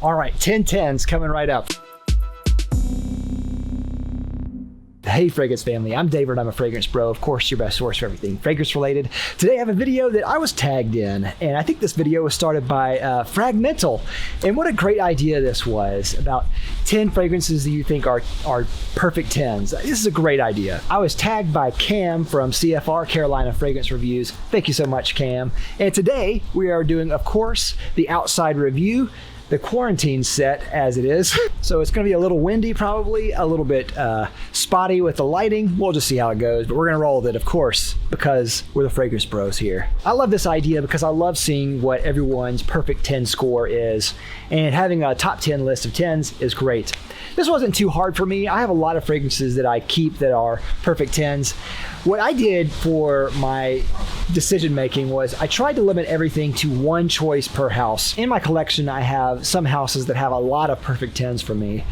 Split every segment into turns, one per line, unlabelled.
All right, 10/10s coming right up. Hey Fragrance family, I'm David and I'm a fragrance bro. Of course, your best source for everything fragrance related. Today I have a video that I was tagged in, and I think this video was started by Fragmental. And what a great idea this was, about 10 fragrances that you think are perfect 10s. This is a great idea. I was tagged by Cam from CFR, Carolina Fragrance Reviews. Thank you so much, Cam. And today we are doing, of course, the outside review, the quarantine set as it is. So it's gonna be a little windy, probably a little bit spotty with the lighting. We'll just see how it goes, but we're gonna roll with it, of course, because we're the fragrance bros here. I love this idea because I love seeing what everyone's perfect 10 score is, and having a top 10 list of 10s is great. This wasn't too hard for me. I have a lot of fragrances that I keep that are perfect 10s. What I did for my decision making was I tried to limit everything to one choice per house. In my collection, I have some houses that have a lot of perfect 10s for me,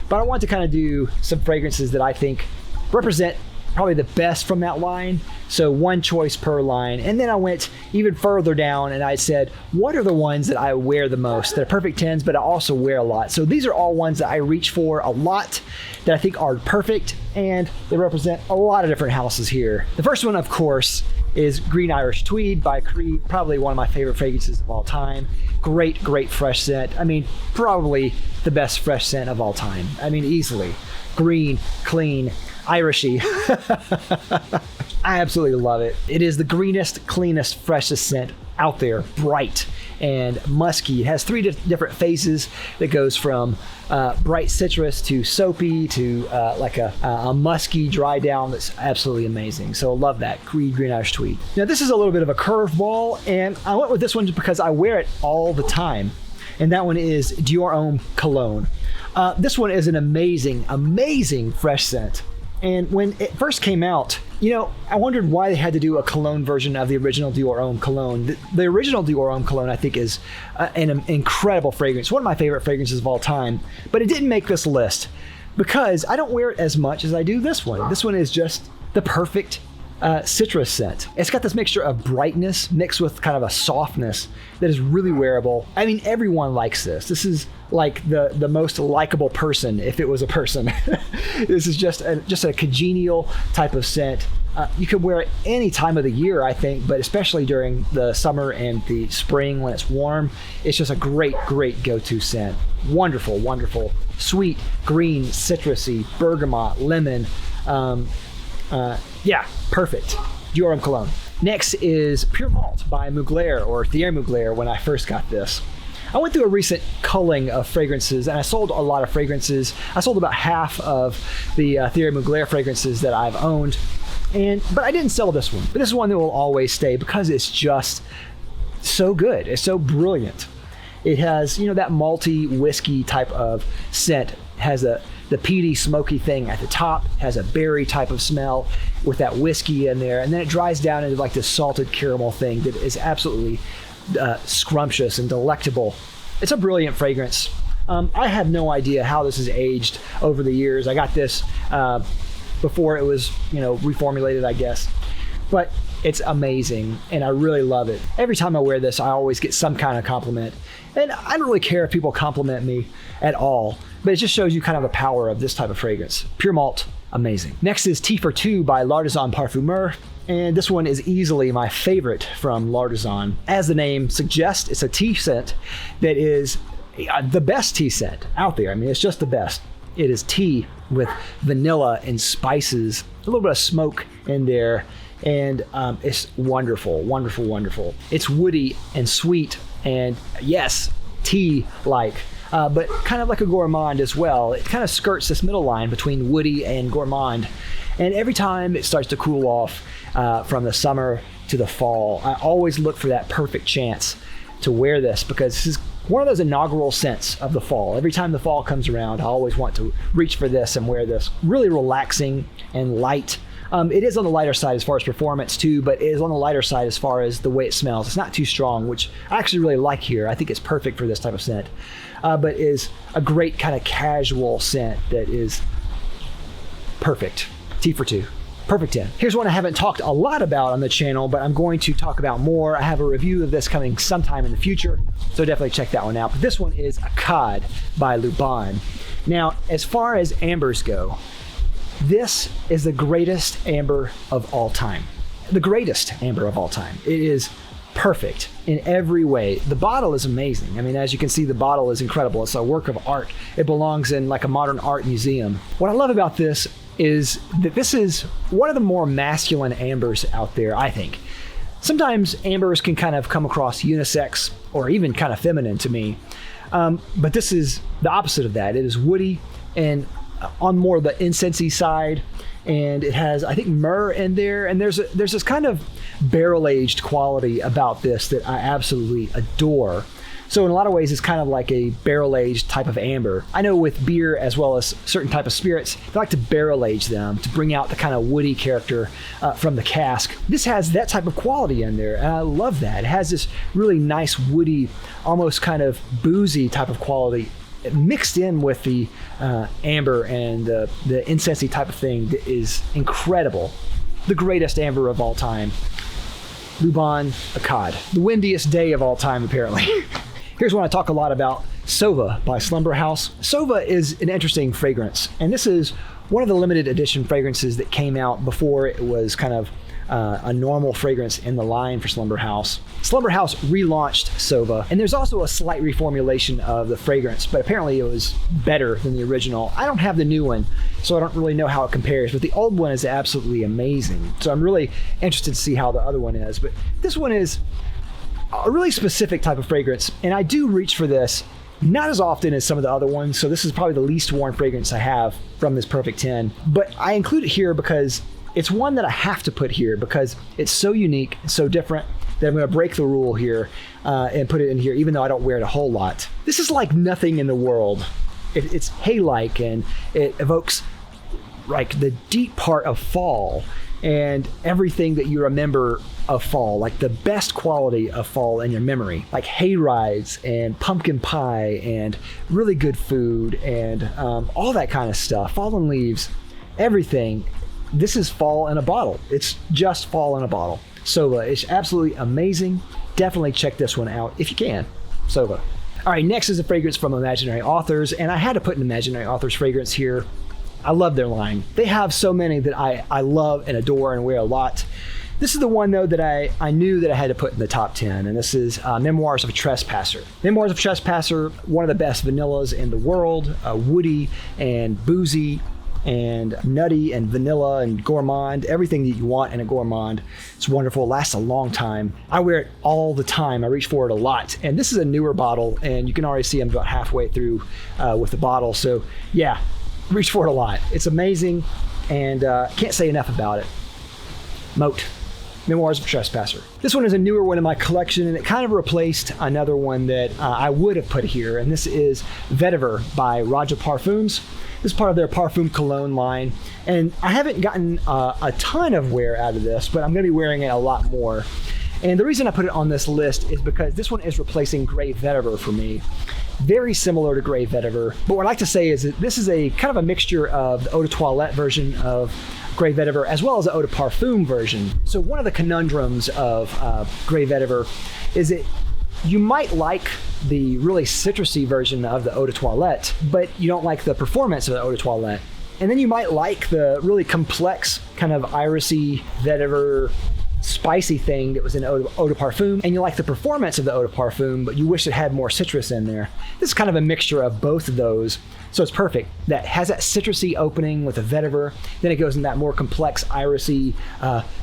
but I want to kind of do some fragrances that I think represent probably the best from that line. So one choice per line. And then I went even further down and I said, what are the ones that I wear the most? They're perfect 10s, but I also wear a lot. So these are all ones that I reach for a lot, that I think are perfect, and they represent a lot of different houses here. The first one, of course, is Green Irish Tweed by Creed, probably one of my favorite fragrances of all time. Great, great fresh scent. I mean, probably the best fresh scent of all time. I mean, easily. Green, clean, Irishy. I absolutely love it. It is the greenest, cleanest, freshest scent out there. Bright and musky. It has three different phases that goes from bright citrus to soapy to like a musky dry down that's absolutely amazing. So I love that. Green Irish Tweed. Now this is a little bit of a curveball, and I went with this one just because I wear it all the time. And that one is Dior Homme Cologne. This one is an amazing, amazing fresh scent. And when it first came out, you know, I wondered why they had to do a cologne version of the original Dior Homme Cologne. The original Dior Homme Cologne, I think, is an incredible fragrance, one of my favorite fragrances of all time. But it didn't make this list because I don't wear it as much as I do this one. This one is just the perfect citrus scent. It's got this mixture of brightness mixed with kind of a softness that is really wearable. I mean, everyone likes this. This is like the most likable person, if it was a person. This is just a congenial type of scent. You can wear it any time of the year, I think, but especially during the summer and the spring when it's warm. It's just a great, great go-to scent. Wonderful, wonderful. Sweet, green, citrusy, bergamot, lemon. Yeah, perfect. Dior Homme Cologne. Next is Pure Malt by Mugler, or Thierry Mugler, when I first got this. I went through a recent culling of fragrances, and I sold a lot of fragrances. I sold about half of the Thierry Mugler fragrances that I've owned, but I didn't sell this one. But this is one that will always stay because it's just so good. It's so brilliant. It has, you know, that malty whiskey type of scent. It has the peaty, smoky thing at the top, has a berry type of smell with that whiskey in there, and then it dries down into like this salted caramel thing that is absolutely scrumptious and delectable. It's a brilliant fragrance. I have no idea how this has aged over the years. I got this before it was, you know, reformulated, I guess. But it's amazing, and I really love it. Every time I wear this, I always get some kind of compliment. And I don't really care if people compliment me at all, but it just shows you kind of the power of this type of fragrance. Pure Malt, amazing. Next is Tea for Two by L'Artisan Parfumeur. And this one is easily my favorite from L'Artisan. As the name suggests, it's a tea scent that is the best tea scent out there. I mean, it's just the best. It is tea with vanilla and spices, a little bit of smoke in there, and it's wonderful, wonderful, wonderful. It's woody and sweet, and yes, tea-like, but kind of like a gourmand as well. It kind of skirts this middle line between woody and gourmand. And every time it starts to cool off from the summer to the fall, I always look for that perfect chance to wear this, because this is one of those inaugural scents of the fall. Every time the fall comes around, I always want to reach for this and wear this. Really relaxing and light. It is on the lighter side as far as performance too, but it is on the lighter side as far as the way it smells. It's not too strong, which I actually really like here. I think it's perfect for this type of scent, but is a great kind of casual scent that is perfect. Tea for Two. Perfect 10. Here's one I haven't talked a lot about on the channel, but I'm going to talk about more. I have a review of this coming sometime in the future, so definitely check that one out. But this one is a Cod by Luban. Now, as far as ambers go, this is the greatest amber of all time. The greatest amber of all time. It is perfect in every way. The bottle is amazing. I mean, as you can see, the bottle is incredible. It's a work of art. It belongs in like a modern art museum. What I love about this is that this is one of the more masculine ambers out there, I think. Sometimes ambers can kind of come across unisex or even kind of feminine to me. But this is the opposite of that. It is woody and on more of the incensey side. And it has, I think, myrrh in there. And there's this kind of barrel-aged quality about this that I absolutely adore. So in a lot of ways, it's kind of like a barrel-aged type of amber. I know with beer as well as certain type of spirits, they like to barrel-age them to bring out the kind of woody character from the cask. This has that type of quality in there, and I love that. It has this really nice woody, almost kind of boozy type of quality mixed in with the amber and the incensey type of thing that is incredible. The greatest amber of all time. Luban, a Cod. The windiest day of all time, apparently. Here's one I talk a lot about, Sova by Slumber House. Sova is an interesting fragrance, and this is one of the limited edition fragrances that came out before it was kind of a normal fragrance in the line for Slumber House. Slumber House relaunched Sova, and there's also a slight reformulation of the fragrance, but apparently it was better than the original. I don't have the new one, so I don't really know how it compares, but the old one is absolutely amazing. So I'm really interested to see how the other one is, but this one is a really specific type of fragrance, and I do reach for this not as often as some of the other ones, so this is probably the least worn fragrance I have from this Perfect 10, but I include it here because it's one that I have to put here because it's so unique and so different that I'm going to break the rule here and put it in here, even though I don't wear it a whole lot. This is like nothing in the world. It's hay-like, and it evokes like the deep part of fall and everything that you remember of fall, like the best quality of fall in your memory, like hay rides and pumpkin pie and really good food and all that kind of stuff, fallen leaves, everything. This is fall in a bottle. It's just fall in a bottle. Sova, it's absolutely amazing. Definitely check this one out if you can. Sova. All right, next is a fragrance from Imaginary Authors, and I had to put an Imaginary Authors fragrance here. I love their line. They have so many that I love and adore and wear a lot. This is the one, though, that I knew that I had to put in the top 10, and this is Memoirs of a Trespasser. Memoirs of a Trespasser, one of the best vanillas in the world, woody and boozy and nutty and vanilla and gourmand, everything that you want in a gourmand. It's wonderful, it lasts a long time. I wear it all the time, I reach for it a lot. And this is a newer bottle, and you can already see I'm about halfway through with the bottle. So yeah, reach for it a lot. It's amazing, and can't say enough about it. Moat. Memoirs of a Trespasser. This one is a newer one in my collection, and it kind of replaced another one that I would have put here, and this is Vetiver by Raja Parfums. This is part of their Parfum Cologne line, and I haven't gotten a ton of wear out of this, but I'm going to be wearing it a lot more. And the reason I put it on this list is because this one is replacing Grey Vetiver for me. Very similar to Grey Vetiver, but what I like to say is that this is a kind of a mixture of the Eau de Toilette version of Grey Vetiver as well as the Eau de Parfum version. So one of the conundrums of Grey Vetiver is that you might like the really citrusy version of the Eau de Toilette, but you don't like the performance of the Eau de Toilette. And then you might like the really complex kind of irisy vetiver spicy thing that was in Eau de Parfum, and you like the performance of the Eau de Parfum, but you wish it had more citrus in there. This is kind of a mixture of both of those, so it's perfect. That has that citrusy opening with a vetiver, then it goes in that more complex irisy,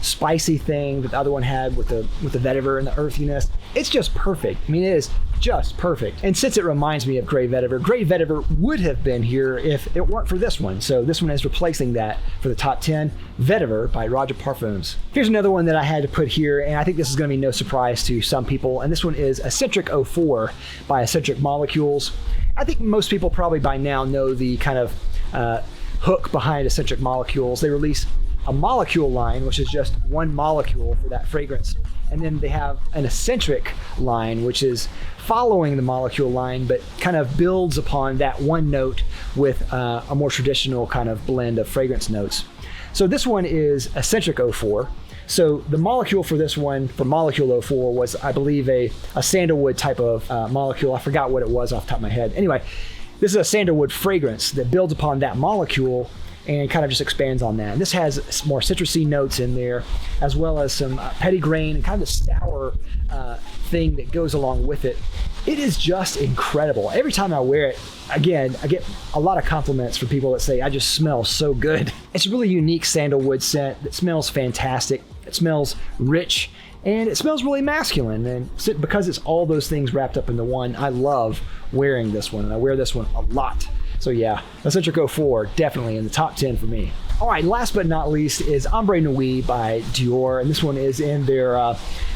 spicy thing that the other one had with the vetiver and the earthiness. It's just perfect. I mean, it is just perfect. And since it reminds me of Grey Vetiver would have been here if it weren't for this one. So this one is replacing that for the top 10, Vetiver by Raja Parfums. Here's another one that I had to put here, and I think this is going to be no surprise to some people, and this one is Eccentric 04 by Eccentric Molecules. I think most people probably by now know the kind of hook behind Eccentric Molecules. They release a molecule line, which is just one molecule for that fragrance. And then they have an eccentric line, which is following the molecule line, but kind of builds upon that one note with a more traditional kind of blend of fragrance notes. So this one is eccentric 04. So the molecule for this one, for molecule 04, was, I believe, a sandalwood type of molecule. I forgot what it was off the top of my head. Anyway, this is a sandalwood fragrance that builds upon that molecule and kind of just expands on that. And this has more citrusy notes in there, as well as some petitgrain and kind of the sour thing that goes along with it. It is just incredible. Every time I wear it, again, I get a lot of compliments from people that say, I just smell so good. It's a really unique sandalwood scent that smells fantastic. It smells rich, and it smells really masculine. And because it's all those things wrapped up into one, I love wearing this one, and I wear this one a lot. So yeah, eccentric 04, definitely in the top 10 for me. All right, last but not least is Ombre Nuit by Dior, and this one is in their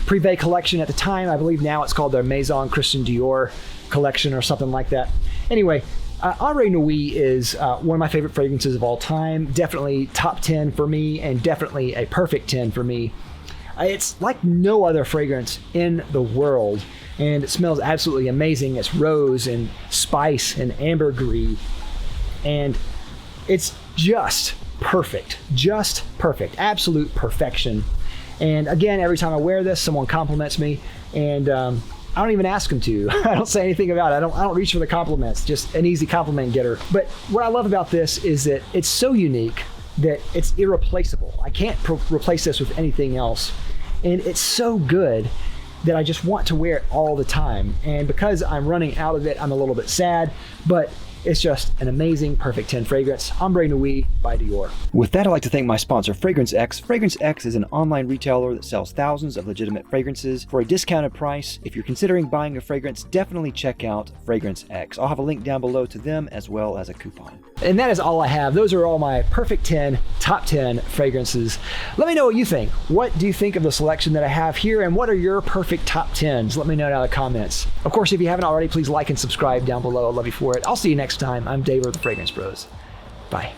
Privé collection at the time. I believe now it's called their Maison Christian Dior collection or something like that. Anyway, Ombre Nuit is one of my favorite fragrances of all time. Definitely top 10 for me, and definitely a perfect 10 for me. It's like no other fragrance in the world, and it smells absolutely amazing. It's rose and spice and ambergris, and it's just perfect, absolute perfection. And again, every time I wear this, someone compliments me, and I don't even ask them to. I don't say anything about it. I don't reach for the compliments, just an easy compliment getter. But what I love about this is that it's so unique that it's irreplaceable. I can't replace this with anything else. And it's so good that I just want to wear it all the time. And because I'm running out of it, I'm a little bit sad, but it's just an amazing perfect 10 fragrance. Ombre Nuit by Dior. With that, I'd like to thank my sponsor, Fragrance X. Fragrance X is an online retailer that sells thousands of legitimate fragrances for a discounted price. If you're considering buying a fragrance, definitely check out Fragrance X. I'll have a link down below to them as well as a coupon. And that is all I have. Those are all my perfect 10, top 10 fragrances. Let me know what you think. What do you think of the selection that I have here, and what are your perfect top 10s? Let me know down in the comments. Of course, if you haven't already, please like and subscribe down below. I'd love you for it. I'll see you next time. I'm Dave with the Fragrance Bros. Bye.